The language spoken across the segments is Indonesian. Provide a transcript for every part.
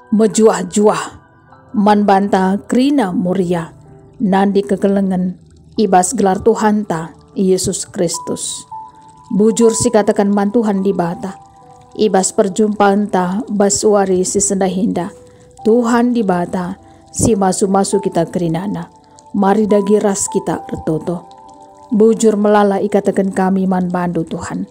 mejuah-juah man banta krina muria nandi kekelengan ibas gelar Tuhan ta Yesus Kristus. Bujur si katakan man Tuhan di bata ibas perjumpaan ta baswari si sendahinda Tuhan di bata si masu-masu kita kerinana mari dagi ras kita ertoto. Bujur melala ikatakan kami man bandu Tuhan.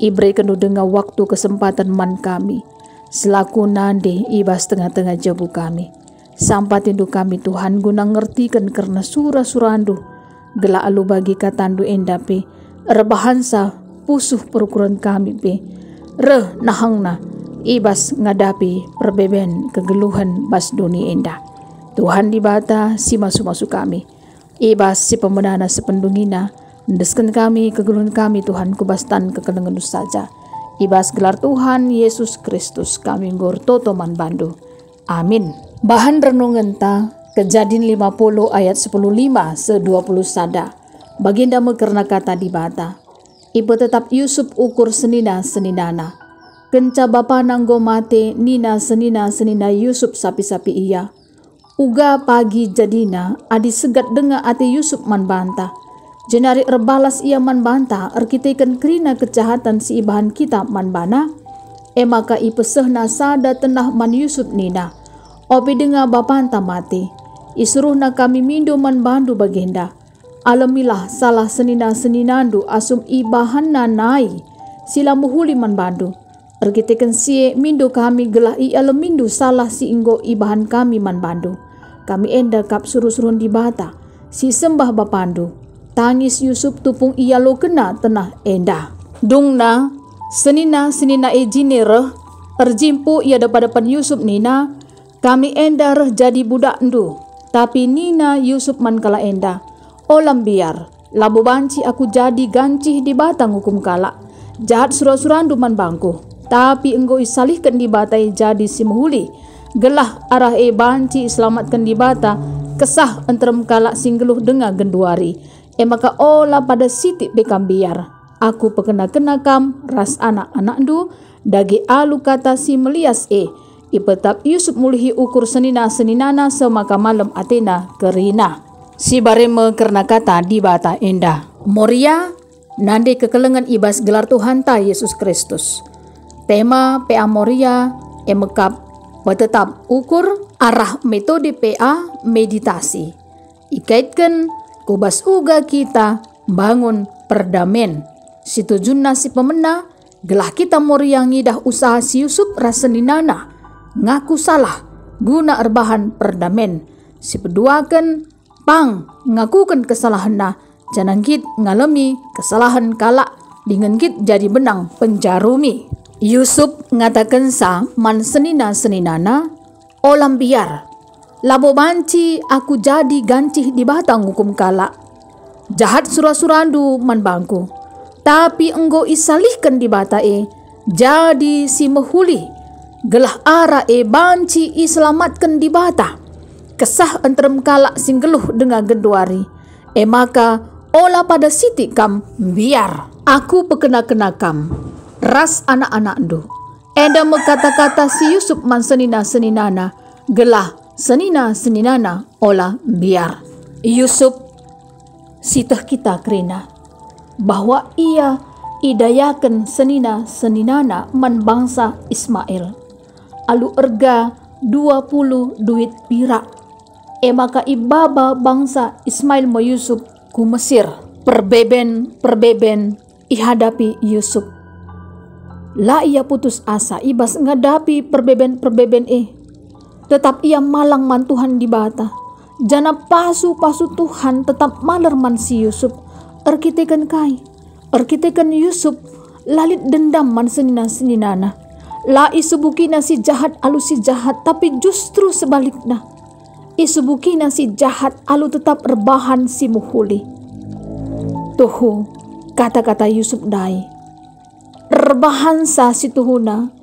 Ibre kenu dengar waktu kesempatan man kami selaku nande ibas tengah-tengah jabu kami. Sampai tindu kami Tuhan guna ngertikan karena surah-surandu gela alu bagi katandu endape rebahansa pusuh perukuran kami pe reh nahangna ibas ngadapi perbeben kegeluhan bas dunia endah. Tuhan di bata si masu-masu kami ibas si pemenana sependungina ndeskan kami kegeluhan kami Tuhan kubastan kekelengan saja ibas gelar Tuhan Yesus Kristus kami ngor toto man bandu. Amin. Bahan renungan ta Kejadian 50 ayat 10:5 se-20 sada. Baginda mekerna kata di bata. Ibu tetap Yusuf ukur senina-seninana. Kenca bapa nanggo mate nina senina Yusuf sapi-sapi iya. Uga pagi jadina adi segat denga ate Yusuf man banta. Jenari erbalas ia man banta erkiteken krina kejahatan si ibahan kita man bana. Maka ipesehna sada tenah man Yusuf nina. Opi denga bapanta mati. Isuruhna kami mindo man bandu baginda. Alamilah salah senina-seninandu asum ibahan nanai. Sila muhuli man bandu. Erkiteken sie mindo kami gelah i alamindu salah si inggo ibahan kami man bandu. Kami enda kap suruh-suruh di bata. Si sembah bapandu. Tangis Yusuf tupung ia lo kena tenah enda. Dungna senina ejine reh. Erjimpu ia depan Yusuf nina. Kami enda reh jadi budak ndu. Tapi nina Yusuf man kala enda. Olam biar. Labu banci aku jadi gancih di batang hukum kala. Jahat surah-surandu man bangku. Tapi enggo isalihkan di batai jadi si muhuli. Gelah arah banci selamatkan di bata. Kesah entrem kala singgeluh dengar genduari. Maka ola pada sitik bekam biar. Aku pekena-kena kam ras anak-anak ndu. Dagi alu kata si melias ipetap Yusuf mulihi ukur senina-seninana semaka malam atena kerina. Si bareme kerna kata di bata endah. Moria nande kekelengan ibas gelar Tuhan ta Yesus Kristus. Tema PA Moria emekap betetap ukur arah metode PA meditasi. Ikaitkan kubas uga kita bangun perdamen. Situjunna si pemena gelah kita Moria ngidah usaha si Yusuf raseninana. Ngaku salah guna erbahan perdamen. Si peduakan pang ngakukan kesalahanna jangan kit ngalami kesalahan kala dengan kit jadi benang penjarumi. Yusuf ngatakan sa man senina-seninana olam biar labo banci aku jadi gancih di batang hukum kala. Jahat surah-surandu man bangku tapi enggo isalihkan di batae jadi si mehuli. Gelah ara banci iselamatkan di bata. Kesah entrem kala singgeluh dengan genduari. Maka ola pada siti kam biar. Aku pekena-kena kam. Ras anak-anak ndu. Enda mekata-kata si Yusuf man senina-seninana. Gelah senina-seninana ola biar. Yusuf sitah kita kerina. Bahwa ia idayakan senina-seninana man bangsa Ismail. Alu erga 20 duit pirak. Maka ibaba bangsa Ismail mo Yusuf ku Mesir. Perbeben ihadapi Yusuf. La ia putus asa ibas ngadapi perbeben tetap ia malang man Tuhan di bata. Jana pasu Tuhan tetap maler man si Yusuf. Erkitekan Yusuf lalit dendam man senina-seninana. La isubukina si jahat alu si jahat tapi justru sebaliknya. Isubukina si jahat alu tetap rebahan si muhuli. Tuhu kata-kata Yusuf dai. Rebahan sa si tuhuna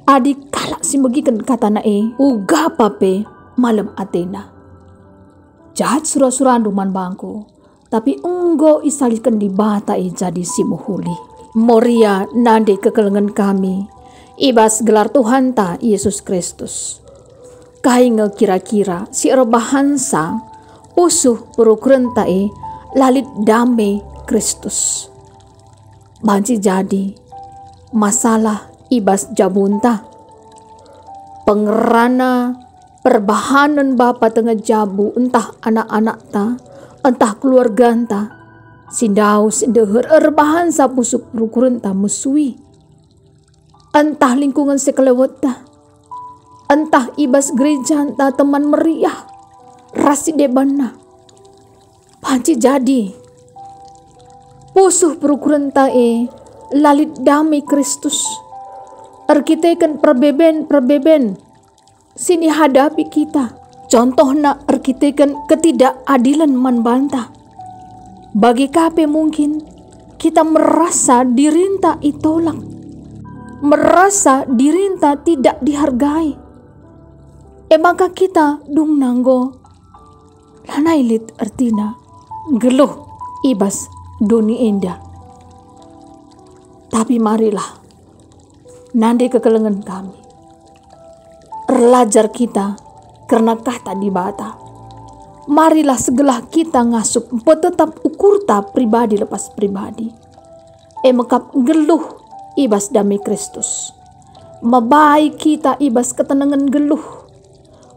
adik kalak si megikan kata nae uga pape malam atena. Jahat surah-surandu man bangku tapi enggo isalihkan di bata jadi si muhuli. Moria nande kekelengan kami ibas gelar Tuhan ta Yesus Kristus. Kai nge kira-kira si rebahansa usuh perukurenta lalit dame Kristus. Banci jadi masalah ibas jabunta. Pengerana perbahanan bapa tengah jabu entah anak-anak ta, entah keluarga ta. Sindau sindeher erbahan sa pusuk rukuren ta mesui. Entah lingkungan sekelewat ta, entah ibas gereja ta teman meriah, rasi debana. Panci jadi, pusuh perukuren ta lalit damai Kristus. Erkitekan perbeben, sini hadapi kita. Contohna erkitekan ketidakadilan manbanta. Bagi kape mungkin kita merasa dirinta itolak, merasa dirinta tidak dihargai. Maka kita dung nanggo lanailit artina geluh ibas duni indah. Tapi marilah nandi kekelengan kami erlajar kita karena kata di bata. Marilah segelah kita ngasup tetap ukurta pribadi lepas pribadi. Mekap geluh ibas damai Kristus. Mabai kita ibas ketenangan geluh.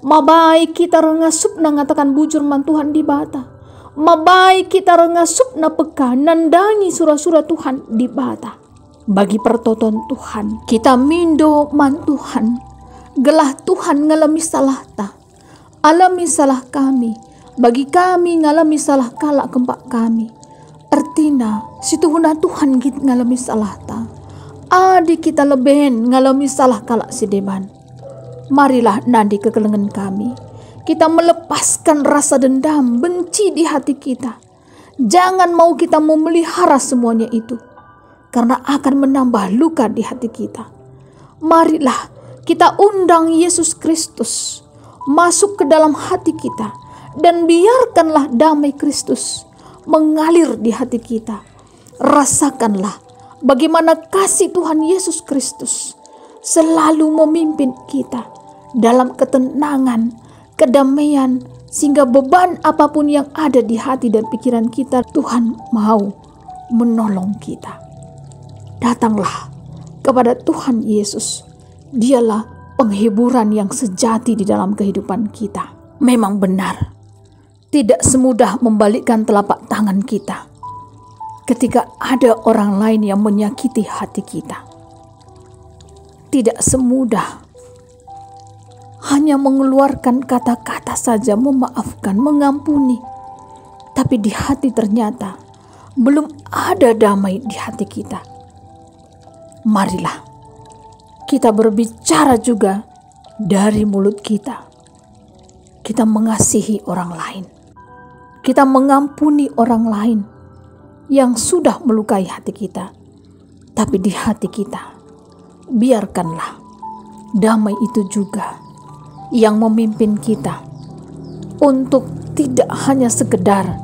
Mabai kita rengasup na ngatakan bujur mantuhan di bata. Mabai kita rengasup na peka nandangi surah-surah Tuhan di bata. Bagi pertoton Tuhan kita mindo mantuhan. Gelah Tuhan ngalami salah ta. Alami salah kami. Bagi kami ngalami salah kalak kempak kami. Artina situhuna Tuhan kita ngalami salah ta. Adi kita leben ngalami salah kalak si deban. Marilah nandi kekelengan kami. Kita melepaskan rasa dendam, benci di hati kita. Jangan mau kita memelihara semuanya itu. Karena akan menambah luka di hati kita. Marilah kita undang Yesus Kristus masuk ke dalam hati kita. Dan biarkanlah damai Kristus mengalir di hati kita. Rasakanlah bagaimana kasih Tuhan Yesus Kristus selalu memimpin kita dalam ketenangan, kedamaian, sehingga beban apapun yang ada di hati dan pikiran kita, Tuhan mau menolong kita. Datanglah kepada Tuhan Yesus. Dialah penghiburan yang sejati di dalam kehidupan kita. Memang benar, tidak semudah membalikkan telapak tangan kita ketika ada orang lain yang menyakiti hati kita. Tidak semudah hanya mengeluarkan kata-kata saja memaafkan, mengampuni. Tapi di hati ternyata belum ada damai di hati kita. Marilah kita berbicara juga dari mulut kita. Kita mengasihi orang lain. Kita mengampuni orang lain yang sudah melukai hati kita. Tapi di hati kita, biarkanlah damai itu juga yang memimpin kita untuk tidak hanya sekedar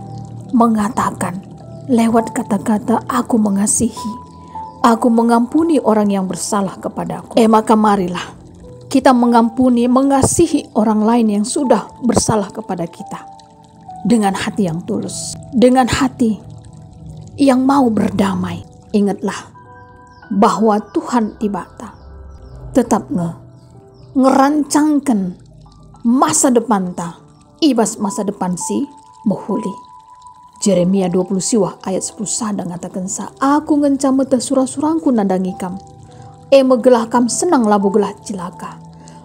mengatakan lewat kata-kata aku mengasihi, aku mengampuni orang yang bersalah kepadaku. Maka marilah kita mengampuni, mengasihi orang lain yang sudah bersalah kepada kita. Dengan hati yang tulus, dengan hati yang mau berdamai. Ingatlah bahwa Tuhan Tibata tetap ngerancangkan masa depan ta, ibas masa depan si mohuli. Jeremia 20 siwah ayat 10 sada ngatakan sa, aku ngencam meteh surah-surangku nandangi kam. Megelah kam senang labu gelah cilaka.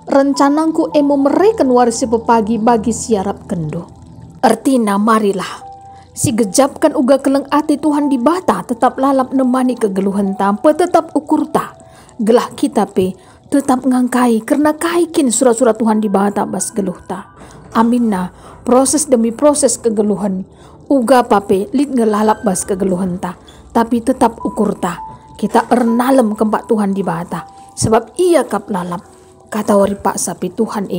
Rencanangku mereken warisi pepagi bagi siarap kendo. Artina marilah si gejapkan uga keleng ati Tuhan di bata tetap lalap nemani kegeluhan tampe tetap ukur ta. Gelah kita pe tetap ngangkai karena kaikin surat-surat Tuhan di bata bas geluh ta. Aminna proses demi proses kegeluhan uga pape lit ngelalap bas kegeluhan ta. Tapi tetap ukur ta. Kita ernalem kempak Tuhan di bata. Sebab ia kap lalap. Kata wari pak sapi Tuhan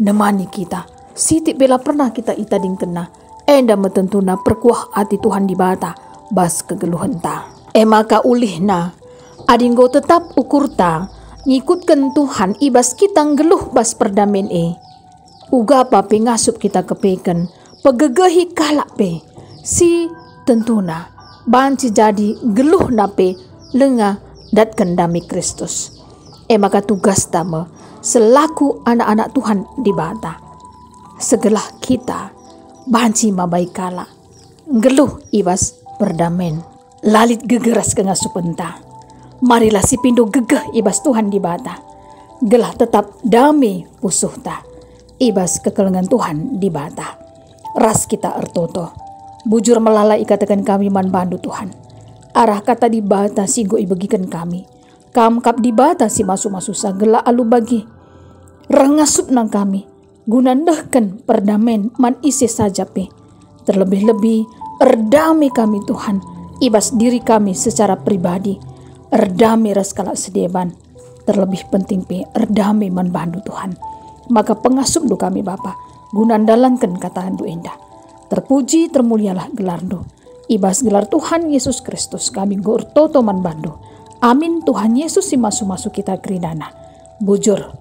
nemani kita. Siti bela pernah kita itading kena. Enda metentuna perkuah hati Tuhan di bata. Bas kegeluhan ta. Maka ulihna. Adinggo tetap ukur ta. Ngikutkan Tuhan ibas kita ngeluh bas perdamen Uga pa ngasup kita kepeken, pegegehi kalak pe, si tentuna, banci jadi geluh nape, lenga dat kendami Kristus. Maka tugas tama, selaku anak-anak Tuhan di bata, segelah kita, banci mabai kalak, geluh ibas perdamen, lalit gegeras ke ngasupenta. Marilah si pindo gegeh ibas Tuhan di bata, gelah tetap damai pusuh ta, ibas kekelengan Tuhan di bata. Ras kita ertoto, bujur melalai ikatakan kami man bandu Tuhan. Arah kata di bata sigo ibagikan kami, kamkap di bata si masu-masu sagela alu bagi. Rengasup nang kami, gunandahkan perdamen man isi saja pe. Terlebih-lebih erdami kami Tuhan, ibas diri kami secara pribadi. Erdami ras kalak sedeban, terlebih penting pe erdami man bandu Tuhan. Maka pengasup do kami Bapa, gunandalankan kata handu indah. Terpuji termulialah gelardo, ibas gelar Tuhan Yesus Kristus kami gur toto man bandu. Amin Tuhan Yesus si masu-masu kita keridana. Bujur